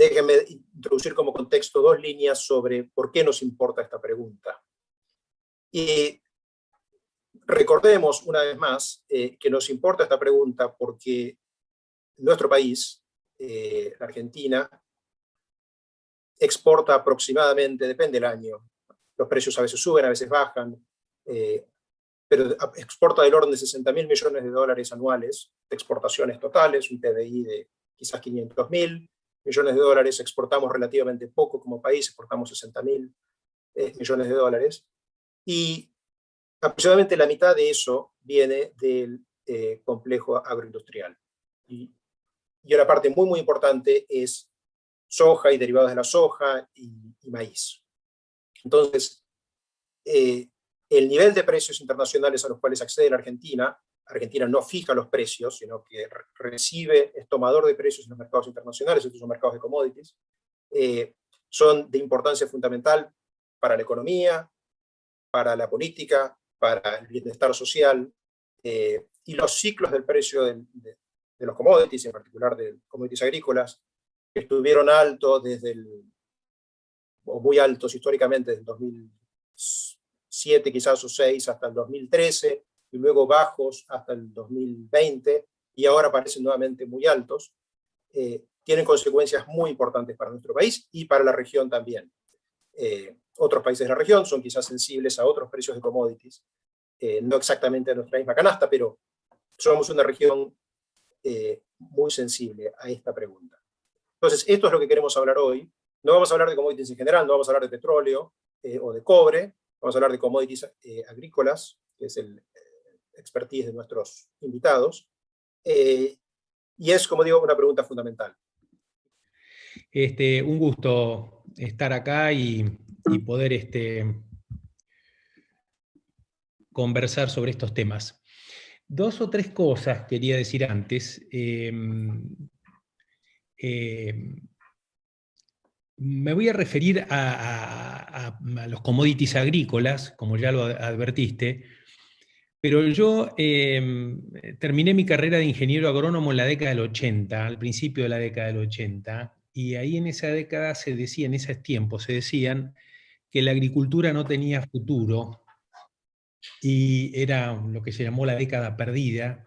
déjenme introducir como contexto 2 líneas sobre por qué nos importa esta pregunta. Y recordemos una vez más que nos importa esta pregunta porque nuestro país, la Argentina, exporta aproximadamente, depende del año, los precios a veces suben, a veces bajan, pero exporta del orden de 60.000 millones de dólares anuales de exportaciones totales, un PBI de quizás 500.000 millones de dólares. Exportamos relativamente poco como país, exportamos 60.000 millones de dólares, y aproximadamente la mitad de eso viene del complejo agroindustrial. Y una parte muy, muy importante es soja y derivados de la soja y maíz. Entonces, el nivel de precios internacionales a los cuales accede la Argentina no fija los precios, sino que recibe, es tomador de precios en los mercados internacionales, estos son mercados de commodities, son de importancia fundamental para la economía, para la política, para el bienestar social, y los ciclos del precio de los commodities, en particular de commodities agrícolas, que estuvieron altos o muy altos históricamente desde el 2007 quizás o 6 hasta el 2013, y luego bajos hasta el 2020, y ahora parecen nuevamente muy altos, tienen consecuencias muy importantes para nuestro país y para la región también. Otros países de la región son quizás sensibles a otros precios de commodities, no exactamente a nuestra misma canasta, pero somos una región muy sensible a esta pregunta. Entonces, esto es lo que queremos hablar hoy. No vamos a hablar de commodities en general, no vamos a hablar de petróleo o de cobre, vamos a hablar de commodities agrícolas, que es el expertise de nuestros invitados, y es, como digo, una pregunta fundamental. Un gusto estar acá y poder conversar sobre estos temas. 2 o 3 cosas quería decir antes. Me voy a referir a los commodities agrícolas, como ya lo advertiste, pero yo terminé mi carrera de ingeniero agrónomo en la década del 80, al principio de la década del 80, y ahí en esa década se decía, en esos tiempos se decían que la agricultura no tenía futuro y era lo que se llamó la década perdida,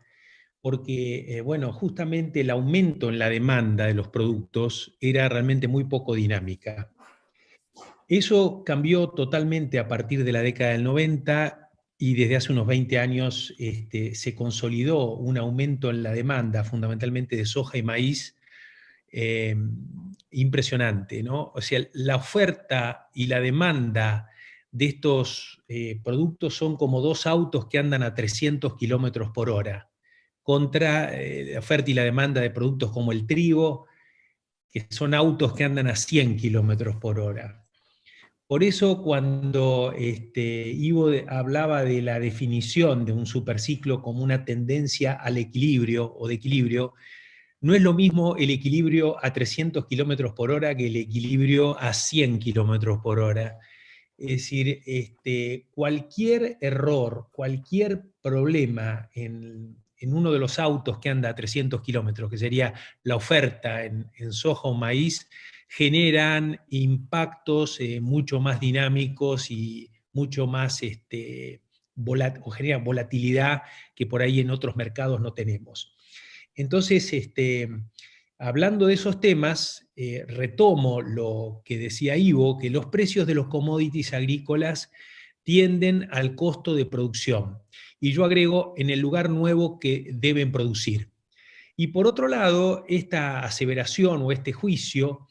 porque, bueno, justamente el aumento en la demanda de los productos era realmente muy poco dinámica. Eso cambió totalmente a partir de la década del 90 y desde hace unos 20 años se consolidó un aumento en la demanda, fundamentalmente de soja y maíz, impresionante, ¿no? O sea, la oferta y la demanda de estos productos son como 2 autos que andan a 300 kilómetros por hora, contra la oferta y la demanda de productos como el trigo, que son autos que andan a 100 kilómetros por hora. Por eso cuando Ivo hablaba de la definición de un superciclo como una tendencia al equilibrio o de equilibrio, no es lo mismo el equilibrio a 300 kilómetros por hora que el equilibrio a 100 kilómetros por hora. Es decir, cualquier error, cualquier problema en uno de los autos que anda a 300 kilómetros, que sería la oferta en soja o maíz, generan impactos mucho más dinámicos y mucho más o generan volatilidad que por ahí en otros mercados no tenemos. Entonces, hablando de esos temas, retomo lo que decía Ivo, que los precios de los commodities agrícolas tienden al costo de producción. Y yo agrego en el lugar nuevo que deben producir. Y por otro lado, esta aseveración o este juicio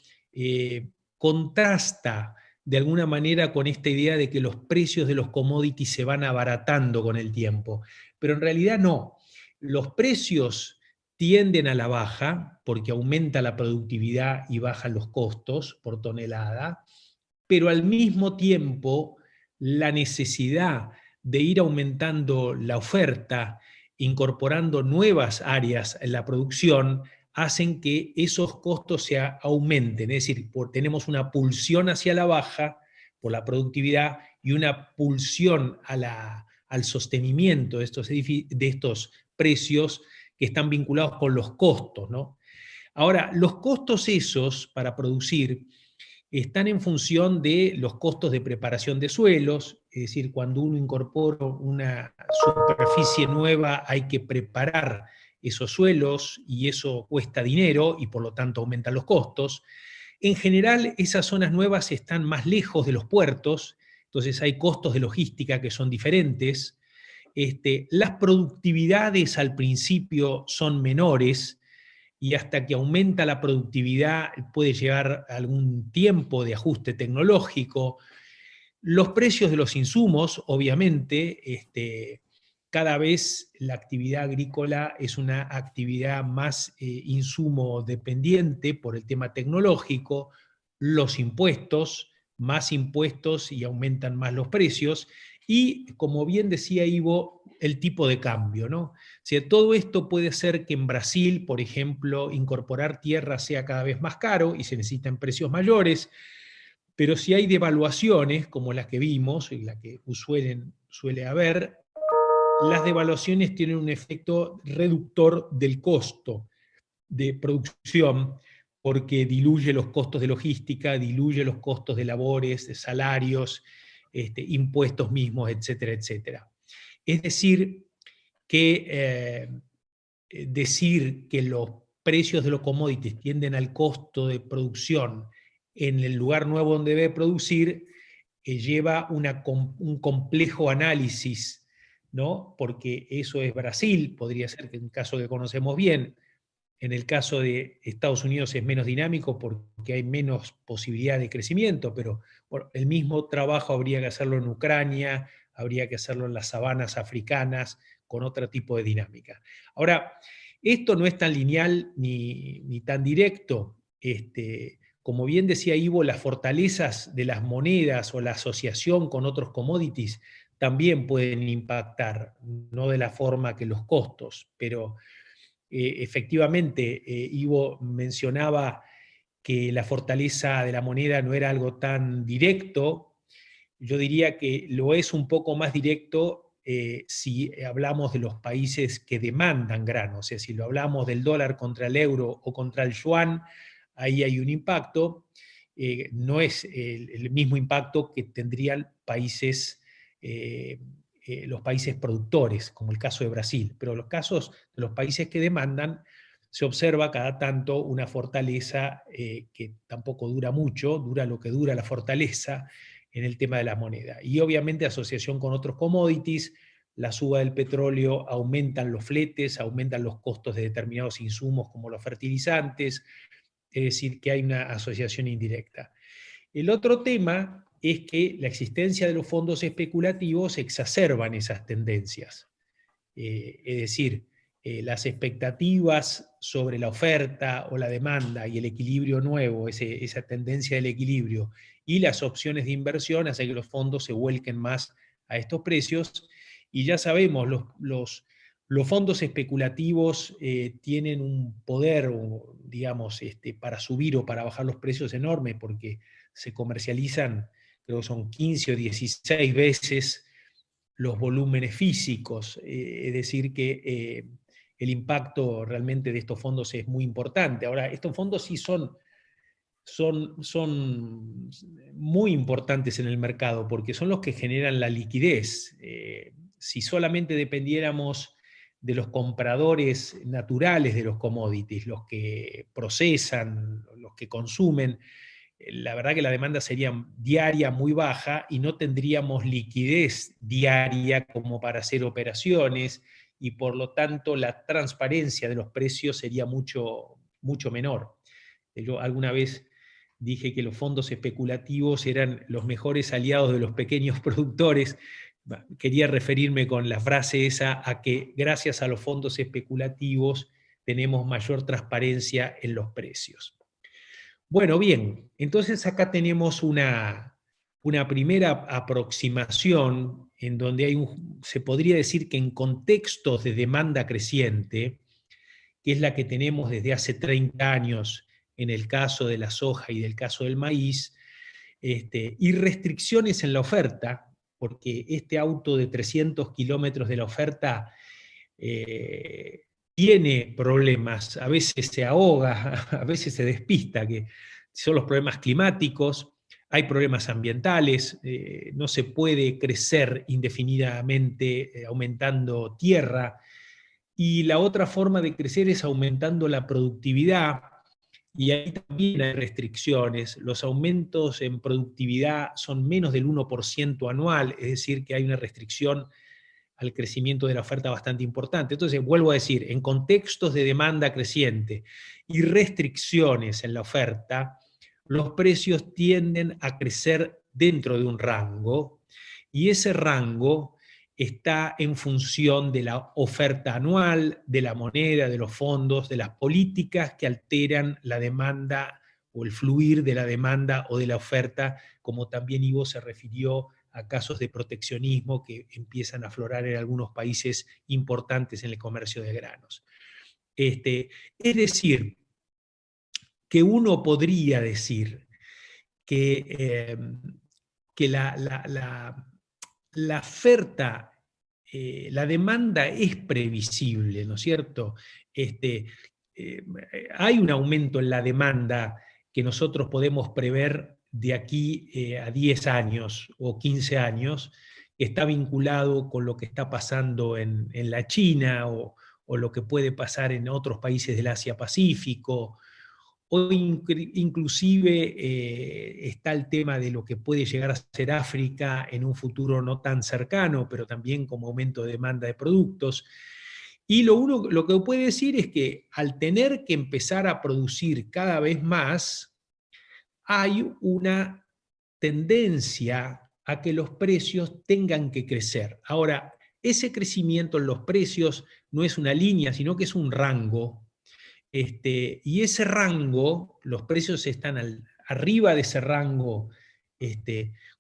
contrasta de alguna manera con esta idea de que los precios de los commodities se van abaratando con el tiempo. Pero en realidad no. Los precios tienden a la baja porque aumenta la productividad y bajan los costos por tonelada, pero al mismo tiempo la necesidad de ir aumentando la oferta, incorporando nuevas áreas en la producción, hacen que esos costos se aumenten. Es decir, tenemos una pulsión hacia la baja por la productividad y una pulsión al sostenimiento de estos precios que están vinculados con los costos, ¿no? Ahora, los costos esos para producir están en función de los costos de preparación de suelos, es decir, cuando uno incorpora una superficie nueva hay que preparar esos suelos y eso cuesta dinero y por lo tanto aumentan los costos. En general, esas zonas nuevas están más lejos de los puertos, entonces hay costos de logística que son diferentes. Las productividades al principio son menores, y hasta que aumenta la productividad puede llevar algún tiempo de ajuste tecnológico. Los precios de los insumos, obviamente, cada vez la actividad agrícola es una actividad más insumo dependiente por el tema tecnológico, los impuestos, más impuestos y aumentan más los precios, y como bien decía Ivo, el tipo de cambio, ¿no? O sea, todo esto puede ser que en Brasil, por ejemplo, incorporar tierra sea cada vez más caro y se necesitan precios mayores, pero si hay devaluaciones, como las que vimos y las que suele haber, las devaluaciones tienen un efecto reductor del costo de producción, porque diluye los costos de logística, diluye los costos de labores, de salarios, impuestos mismos, etcétera, etcétera. Es decir que los precios de los commodities tienden al costo de producción en el lugar nuevo donde debe producir, lleva un complejo análisis, ¿no? Porque eso es Brasil, podría ser que en un caso que conocemos bien. En el caso de Estados Unidos es menos dinámico porque hay menos posibilidad de crecimiento, pero bueno, el mismo trabajo habría que hacerlo en Ucrania, habría que hacerlo en las sabanas africanas, con otro tipo de dinámica. Ahora, esto no es tan lineal ni tan directo. Como bien decía Ivo, las fortalezas de las monedas o la asociación con otros commodities también pueden impactar, no de la forma que los costos, pero efectivamente, Ivo mencionaba que la fortaleza de la moneda no era algo tan directo. Yo diría que lo es un poco más directo si hablamos de los países que demandan grano. O sea, si lo hablamos del dólar contra el euro o contra el yuan, ahí hay un impacto. No es el mismo impacto que tendrían países, los países productores, como el caso de Brasil. Pero los casos de los países que demandan, se observa cada tanto una fortaleza que tampoco dura mucho, dura lo que dura la fortaleza en el tema de la moneda. Y obviamente asociación con otros commodities, la suba del petróleo aumentan los fletes, aumentan los costos de determinados insumos como los fertilizantes, es decir, que hay una asociación indirecta. El otro tema es que la existencia de los fondos especulativos exacerban esas tendencias. Es decir, las expectativas sobre la oferta o la demanda y el equilibrio nuevo, esa tendencia del equilibrio y las opciones de inversión hacen que los fondos se vuelquen más a estos precios. Y ya sabemos, los fondos especulativos tienen un poder, digamos, para subir o para bajar los precios enorme, porque se comercializan, creo que son 15 o 16 veces los volúmenes físicos, es decir, que el impacto realmente de estos fondos es muy importante. Ahora, estos fondos sí son muy importantes en el mercado porque son los que generan la liquidez. Si solamente dependiéramos de los compradores naturales de los commodities, los que procesan, los que consumen, la verdad que la demanda sería diaria muy baja y no tendríamos liquidez diaria como para hacer operaciones y por lo tanto la transparencia de los precios sería mucho, mucho menor. Yo alguna vez dije que los fondos especulativos eran los mejores aliados de los pequeños productores. Quería referirme con la frase esa a que gracias a los fondos especulativos tenemos mayor transparencia en los precios. Bueno, bien, entonces acá tenemos una primera aproximación en donde se podría decir que en contextos de demanda creciente, que es la que tenemos desde hace 30 años en el caso de la soja y del caso del maíz, y restricciones en la oferta, porque este auto de 300 kilómetros de la oferta tiene problemas, a veces se ahoga, a veces se despista, que son los problemas climáticos, hay problemas ambientales, no se puede crecer indefinidamente aumentando tierra, y la otra forma de crecer es aumentando la productividad, y ahí también hay restricciones. Los aumentos en productividad son menos del 1% anual, es decir, que hay una restricción al crecimiento de la oferta bastante importante. Entonces, vuelvo a decir, en contextos de demanda creciente y restricciones en la oferta, los precios tienden a crecer dentro de un rango, y ese rango está en función de la oferta anual, de la moneda, de los fondos, de las políticas que alteran la demanda o el fluir de la demanda o de la oferta, como también Ivo se refirió a casos de proteccionismo que empiezan a aflorar en algunos países importantes en el comercio de granos. Es decir, que uno podría decir que, que la oferta, la demanda es previsible, ¿no es cierto? Eh, Hay un aumento en la demanda que nosotros podemos prever de aquí a 10 años o 15 años, que está vinculado con lo que está pasando en la China o lo que puede pasar en otros países del Asia-Pacífico, o inclusive está el tema de lo que puede llegar a ser África en un futuro no tan cercano, pero también como aumento de demanda de productos. Y lo que puede decir es que al tener que empezar a producir cada vez más, hay una tendencia a que los precios tengan que crecer. Ahora, ese crecimiento en los precios no es una línea, sino que es un rango. Y ese rango, los precios están arriba de ese rango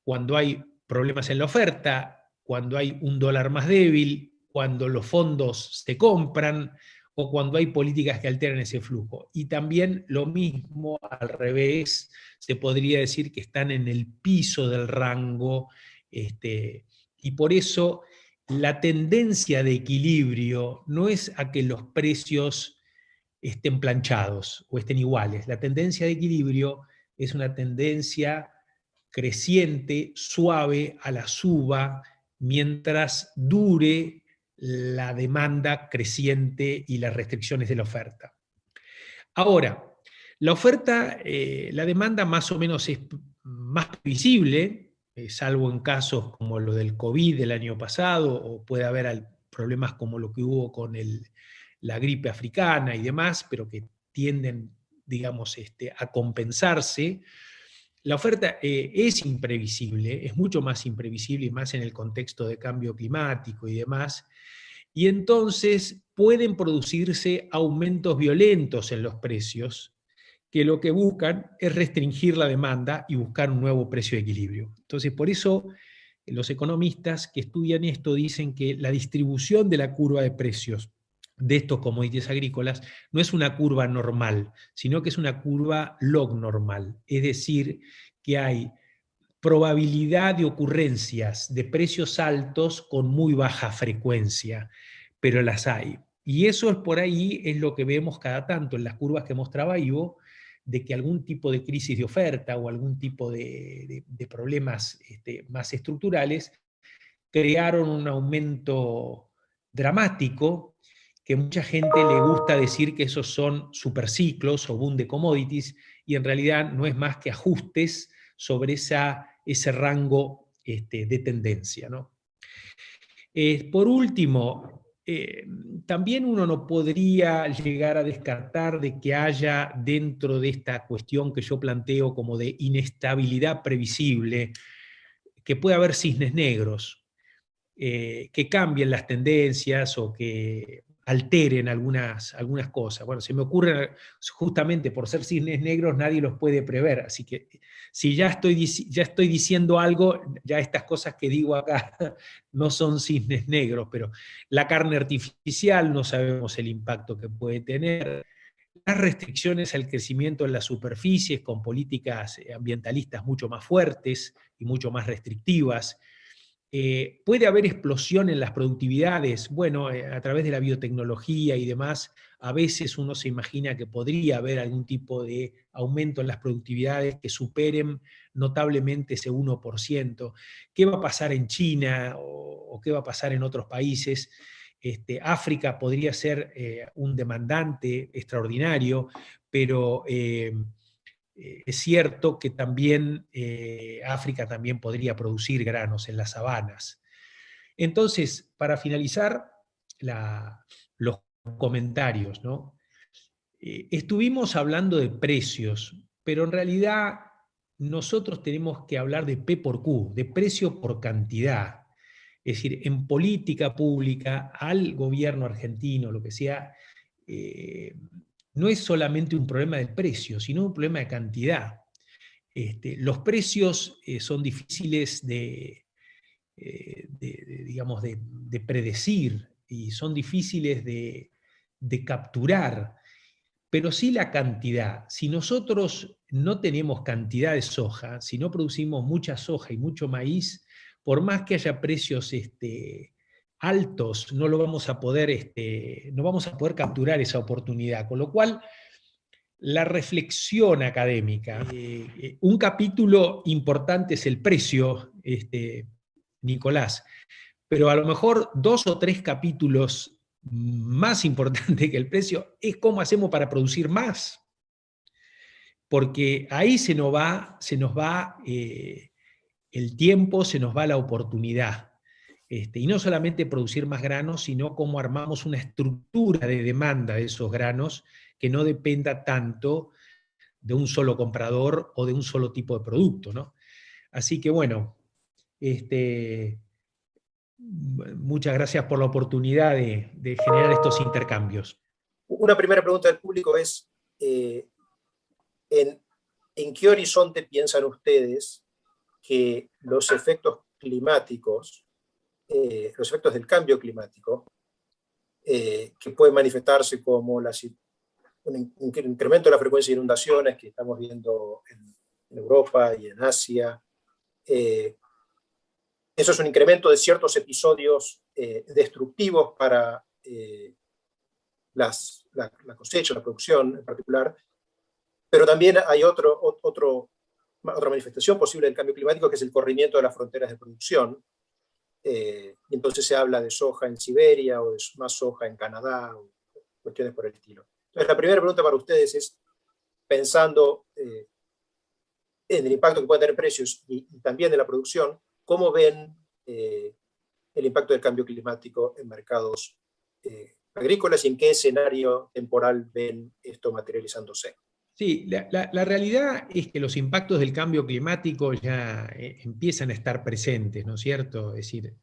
cuando hay problemas en la oferta, cuando hay un dólar más débil, cuando los fondos se compran o cuando hay políticas que alteran ese flujo. Y también lo mismo al revés, se podría decir que están en el piso del rango, y por eso la tendencia de equilibrio no es a que los precios estén planchados o estén iguales. La tendencia de equilibrio es una tendencia creciente, suave, a la suba, mientras dure la demanda creciente y las restricciones de la oferta. Ahora, la oferta, la demanda más o menos es más visible, salvo en casos como lo del COVID del año pasado, o puede haber problemas como lo que hubo con la gripe africana y demás, pero que tienden, digamos, a compensarse. La oferta es imprevisible, es mucho más imprevisible y más en el contexto de cambio climático y demás, y entonces pueden producirse aumentos violentos en los precios, que lo que buscan es restringir la demanda y buscar un nuevo precio de equilibrio. Entonces, por eso los economistas que estudian esto dicen que la distribución de la curva de precios de estos commodities agrícolas no es una curva normal, sino que es una curva log normal, es decir, que hay probabilidad de ocurrencias de precios altos con muy baja frecuencia, pero las hay. Y eso es por ahí, es lo que vemos cada tanto en las curvas que mostraba Ivo, de que algún tipo de crisis de oferta o algún tipo de problemas más estructurales crearon un aumento dramático, que mucha gente le gusta decir que esos son superciclos o boom de commodities, y en realidad no es más que ajustes sobre ese rango de tendencia, ¿no? Por último, también uno no podría llegar a descartar de que haya dentro de esta cuestión que yo planteo como de inestabilidad previsible, que puede haber cisnes negros, que cambien las tendencias o que alteren algunas cosas. Bueno, se me ocurre, justamente por ser cisnes negros, nadie los puede prever, así que si ya estoy diciendo algo, ya estas cosas que digo acá no son cisnes negros, pero la carne artificial no sabemos el impacto que puede tener, las restricciones al crecimiento en las superficies con políticas ambientalistas mucho más fuertes y mucho más restrictivas, ¿Puede haber explosión en las productividades? Bueno, a través de la biotecnología y demás, a veces uno se imagina que podría haber algún tipo de aumento en las productividades que superen notablemente ese 1%. ¿Qué va a pasar en China o qué va a pasar en otros países? África podría ser un demandante extraordinario, pero es cierto que también África también podría producir granos en las sabanas. Entonces, para finalizar los comentarios, ¿no? Estuvimos hablando de precios, pero en realidad nosotros tenemos que hablar de P por Q, de precio por cantidad. Es decir, en política pública, al gobierno argentino, lo que sea, no es solamente un problema del precio, sino un problema de cantidad. Los precios son difíciles digamos, de predecir y son difíciles de capturar, pero sí la cantidad. Si nosotros no tenemos cantidad de soja, si no producimos mucha soja y mucho maíz, por más que haya precios altos, no lo vamos a poder, no vamos a poder capturar esa oportunidad. Con lo cual, la reflexión académica, un capítulo importante es el precio, Nicolás, pero a lo mejor 2 o 3 capítulos más importantes que el precio es cómo hacemos para producir más, porque ahí se nos va el tiempo, se nos va la oportunidad. Y no solamente producir más granos, sino cómo armamos una estructura de demanda de esos granos que no dependa tanto de un solo comprador o de un solo tipo de producto, ¿no? Así que bueno, muchas gracias por la oportunidad de generar estos intercambios. Una primera pregunta del público es, ¿en qué horizonte piensan ustedes que los efectos climáticos, los efectos del cambio climático, que pueden manifestarse como un incremento de la frecuencia de inundaciones que estamos viendo en Europa y en Asia? Eso es un incremento de ciertos episodios destructivos para la cosecha, la producción en particular, pero también hay otra manifestación posible del cambio climático, que es el corrimiento de las fronteras de producción. Y entonces se habla de soja en Siberia o de más soja en Canadá, o cuestiones por el estilo. Entonces, la primera pregunta para ustedes es, pensando en el impacto que pueden tener precios y también en la producción, ¿cómo ven el impacto del cambio climático en mercados agrícolas y en qué escenario temporal ven esto materializándose? Sí, la realidad es que los impactos del cambio climático ya empiezan a estar presentes, ¿no es cierto? Es decir,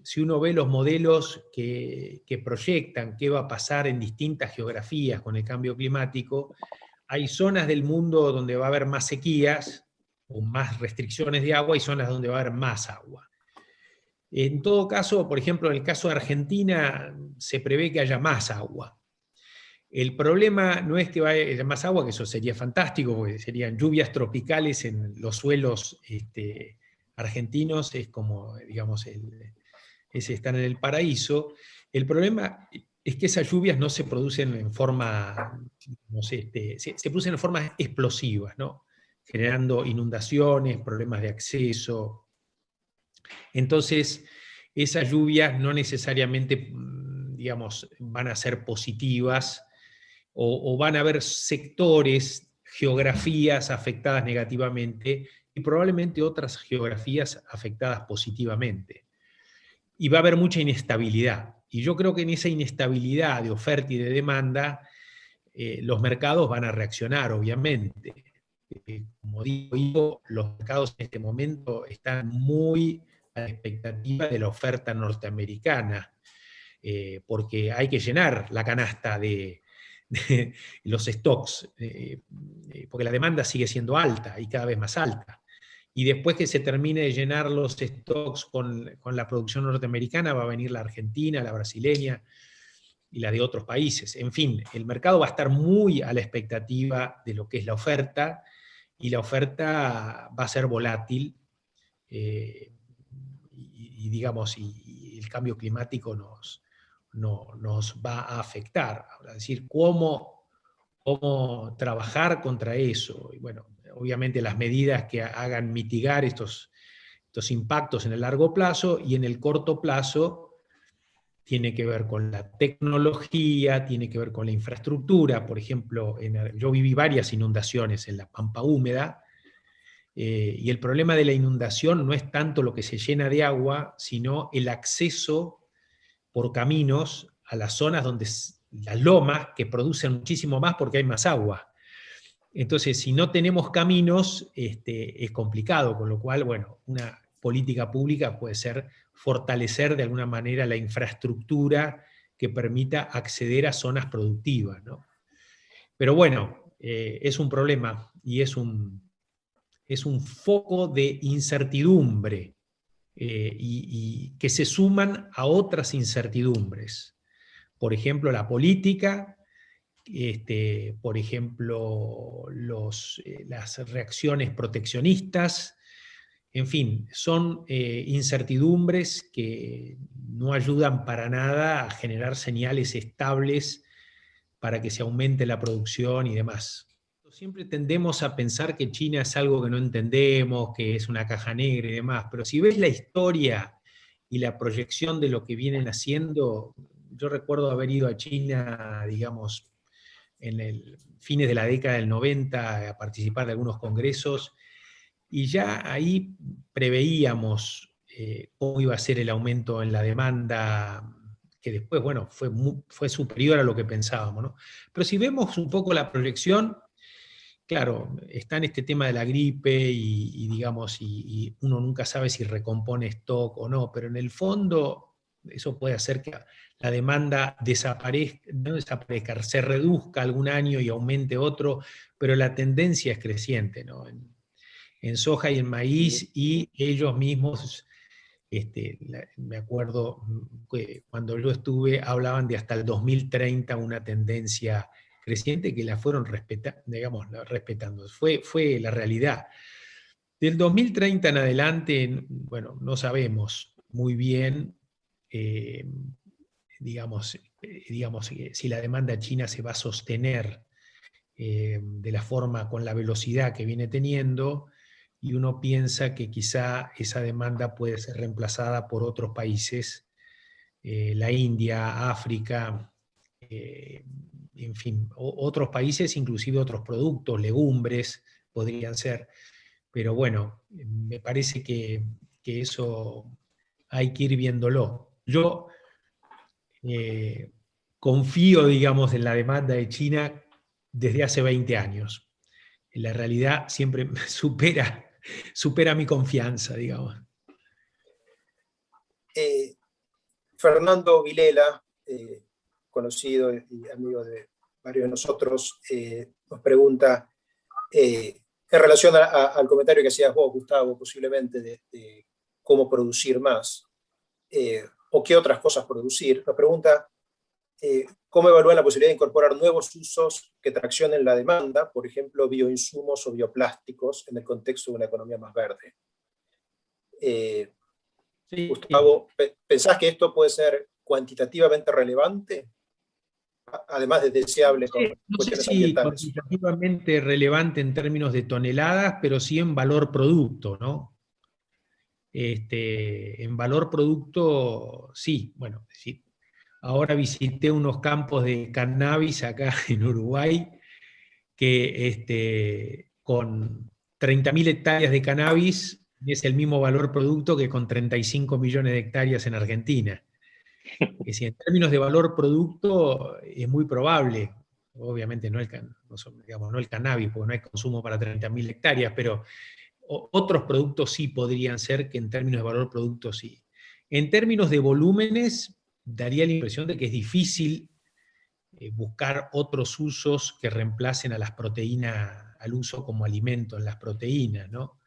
si uno ve los modelos que proyectan qué va a pasar en distintas geografías con el cambio climático, hay zonas del mundo donde va a haber más sequías o más restricciones de agua y zonas donde va a haber más agua. En todo caso, por ejemplo, en el caso de Argentina, se prevé que haya más agua. El problema no es que vaya más agua, que eso sería fantástico, porque serían lluvias tropicales en los suelos argentinos, es como, digamos, están en el paraíso. El problema es que esas lluvias no se producen en forma, no sé, se producen en formas explosivas, ¿no? Generando inundaciones, problemas de acceso. Entonces, esas lluvias no necesariamente, digamos, van a ser positivas, o van a haber sectores, geografías afectadas negativamente y probablemente otras geografías afectadas positivamente. Y va a haber mucha inestabilidad. Y yo creo que en esa inestabilidad de oferta y de demanda, los mercados van a reaccionar, obviamente. Como digo, los mercados en este momento están muy a la expectativa de la oferta norteamericana, porque hay que llenar la canasta de los stocks, porque la demanda sigue siendo alta y cada vez más alta. Y después que se termine de llenar los stocks con la producción norteamericana, va a venir la argentina, la brasileña y la de otros países. En fin, el mercado va a estar muy a la expectativa de lo que es la oferta, y la oferta va a ser volátil, y el cambio climático nos va a afectar. Ahora, es decir, ¿cómo trabajar contra eso? Y bueno, obviamente las medidas que hagan mitigar estos impactos en el largo plazo, y en el corto plazo tiene que ver con la tecnología, tiene que ver con la infraestructura. Por ejemplo, yo viví varias inundaciones en la Pampa Húmeda, y el problema de la inundación no es tanto lo que se llena de agua, sino el acceso por caminos a las zonas donde las lomas, que producen muchísimo más porque hay más agua. Entonces, si no tenemos caminos, es complicado, con lo cual, bueno, una política pública puede ser fortalecer de alguna manera la infraestructura que permita acceder a zonas productivas, ¿no? Pero bueno, es un problema y es un foco de incertidumbre, y que se suman a otras incertidumbres. Por ejemplo, la política, por ejemplo, las reacciones proteccionistas. En fin, son incertidumbres que no ayudan para nada a generar señales estables para que se aumente la producción y demás. Siempre tendemos a pensar que China es algo que no entendemos, que es una caja negra y demás, pero si ves la historia y la proyección de lo que vienen haciendo, yo recuerdo haber ido a China, digamos, en el fines de la década del 90 a participar de algunos congresos, y ya ahí preveíamos cómo iba a ser el aumento en la demanda, que después, bueno, fue superior a lo que pensábamos, ¿no? Pero si vemos un poco la proyección, claro, está en este tema de la gripe digamos, y uno nunca sabe si recompone stock o no, pero en el fondo eso puede hacer que la demanda no desaparezca, se reduzca algún año y aumente otro, pero la tendencia es creciente, ¿no? En soja y en maíz, y ellos mismos, me acuerdo que cuando yo estuve, hablaban de hasta el 2030 una tendencia creciente que la fueron respetando. Fue la realidad. Del 2030 en adelante, bueno, no sabemos muy bien, eh, si la demanda china se va a sostener de la forma, con la velocidad que viene teniendo, y uno piensa que quizá esa demanda puede ser reemplazada por otros países, la India, África, en fin, otros países, inclusive otros productos, legumbres podrían ser, pero bueno, me parece que eso hay que ir viéndolo. Yo eh, confío, digamos, en la demanda de China desde hace 20 años. La realidad siempre supera mi confianza, digamos. Fernando Vilela, conocido y amigo de varios de nosotros, nos pregunta, en relación al comentario que hacías vos, Gustavo, posiblemente de cómo producir más, o qué otras cosas producir, nos pregunta cómo evalúan la posibilidad de incorporar nuevos usos que traccionen la demanda, por ejemplo, bioinsumos o bioplásticos, en el contexto de una economía más verde. Sí. Gustavo, ¿pensás que esto puede ser cuantitativamente relevante? Además de deseable con No sé cuestiones si ambientales. cuantitativamente relevante en términos de toneladas, pero sí en valor producto, ¿no? En valor producto, sí. Bueno, sí. Ahora visité unos campos de cannabis acá en Uruguay, que con 30.000 hectáreas de cannabis es el mismo valor producto que con 35 millones de hectáreas en Argentina. Es decir, en términos de valor producto es muy probable, obviamente no el cannabis, porque no hay consumo para 30.000 hectáreas, pero otros productos sí podrían ser que en términos de valor producto sí. En términos de volúmenes, daría la impresión de que es difícil buscar otros usos que reemplacen a las proteínas, al uso como alimento en las proteínas, ¿no?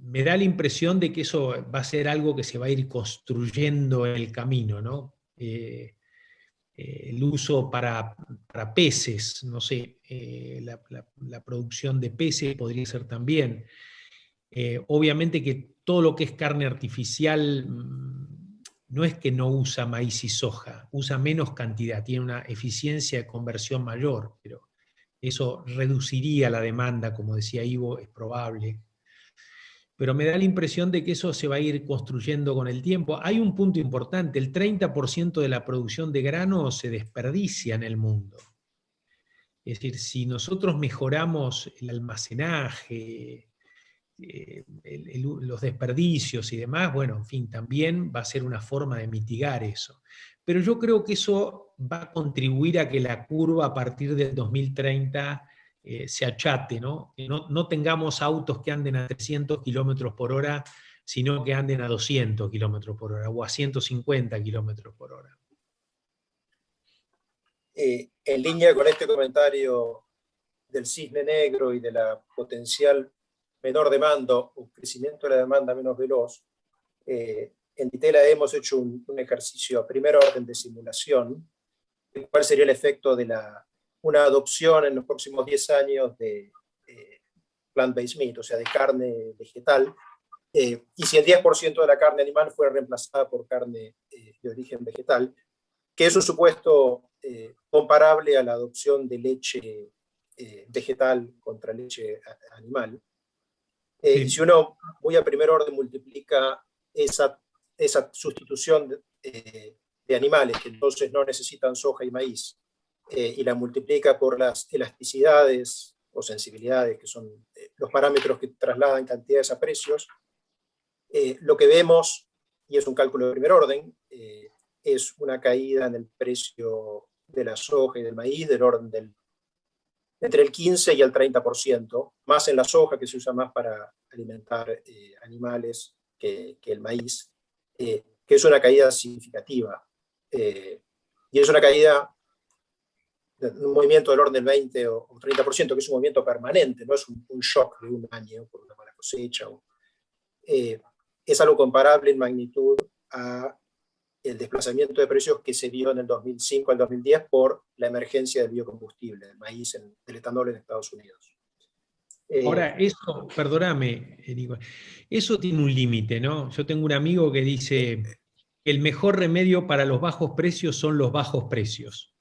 Me da la impresión de que eso va a ser algo que se va a ir construyendo en el camino, ¿no? El uso para peces, no sé, la producción de peces podría ser también. Obviamente que todo lo que es carne artificial no es que no usa maíz y soja, usa menos cantidad, tiene una eficiencia de conversión mayor, pero eso reduciría la demanda, como decía Ivo, es probable. Pero me da la impresión de que eso se va a ir construyendo con el tiempo. Hay un punto importante, el 30% de la producción de grano se desperdicia en el mundo. Es decir, si nosotros mejoramos el almacenaje, los desperdicios y demás, bueno, en fin, también va a ser una forma de mitigar eso. Pero yo creo que eso va a contribuir a que la curva a partir del 2030 se achate, ¿no? Que no tengamos autos que anden a 300 kilómetros por hora, sino que anden a 200 kilómetros por hora o a 150 kilómetros por hora. En línea con este comentario del cisne negro y de la potencial menor demanda o crecimiento de la demanda menos veloz, en Ditela hemos hecho un ejercicio a primer orden de simulación, cuál sería el efecto de una adopción en los próximos 10 años de plant-based meat, o sea, de carne vegetal, y si el 10% de la carne animal fuera reemplazada por carne de origen vegetal, que es un supuesto comparable a la adopción de leche vegetal contra leche animal. Sí. Y si uno, muy a primer orden, multiplica esa sustitución de animales, que entonces no necesitan soja y maíz, y la multiplica por las elasticidades o sensibilidades, que son los parámetros que trasladan cantidades a precios, lo que vemos, y es un cálculo de primer orden, es una caída en el precio de la soja y del maíz del orden entre el 15 y el 30%, más en la soja, que se usa más para alimentar animales que el maíz, que es una caída significativa. Y es una caída, un movimiento del orden del 20 o 30%, que es un movimiento permanente, no es un shock de un año por una mala cosecha. Es algo comparable en magnitud a el desplazamiento de precios que se dio en el 2005 al 2010 por la emergencia del biocombustible, del maíz, del etanol en Estados Unidos. Ahora, eso, perdóname, Nico, eso tiene un límite, ¿no? Yo tengo un amigo que dice que el mejor remedio para los bajos precios son los bajos precios.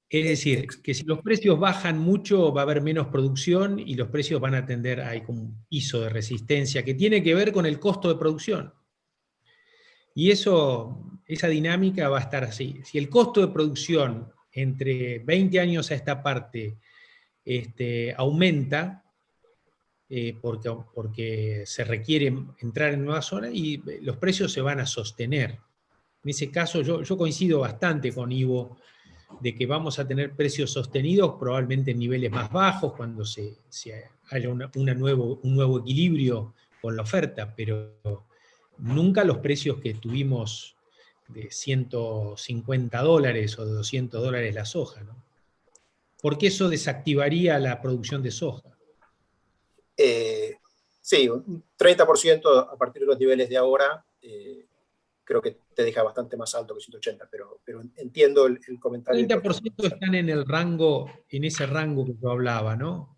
Es decir, que si los precios bajan mucho va a haber menos producción y los precios van a tender a como un piso de resistencia que tiene que ver con el costo de producción. Y esa dinámica va a estar así. Si el costo de producción entre 20 años a esta parte aumenta, porque se requiere entrar en nuevas zonas y los precios se van a sostener. En ese caso yo coincido bastante con Ivo de que vamos a tener precios sostenidos probablemente en niveles más bajos cuando haya un nuevo equilibrio con la oferta, pero nunca los precios que tuvimos de $150 o de $200 la soja, ¿no? Porque eso desactivaría la producción de soja. Sí, un 30% a partir de los niveles de ahora, creo que te deja bastante más alto que 180, pero entiendo el comentario. 30% están en ese rango que yo hablaba, ¿no?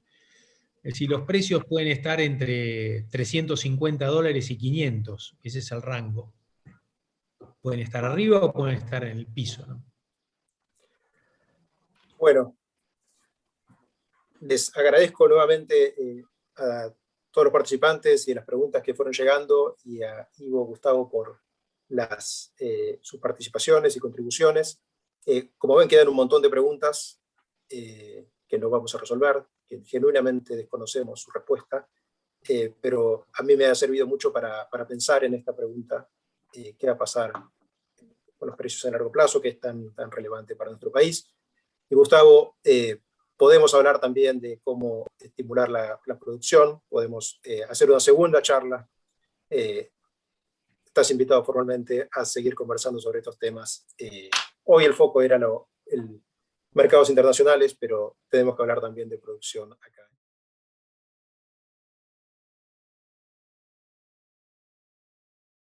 Es decir, los precios pueden estar entre $350 y 500, ese es el rango. Pueden estar arriba o pueden estar en el piso, ¿no? Bueno, les agradezco nuevamente a todos los participantes y las preguntas que fueron llegando, y a Ivo, Gustavo, por sus participaciones y contribuciones. Como ven, quedan un montón de preguntas que no vamos a resolver, que genuinamente desconocemos su respuesta, pero a mí me ha servido mucho para pensar en esta pregunta, ¿qué va a pasar con los precios a largo plazo, que es tan relevante para nuestro país? Y Gustavo, podemos hablar también de cómo estimular la producción, podemos hacer una segunda charla. Estás invitado formalmente a seguir conversando sobre estos temas. Hoy el foco era mercados internacionales, pero tenemos que hablar también de producción acá.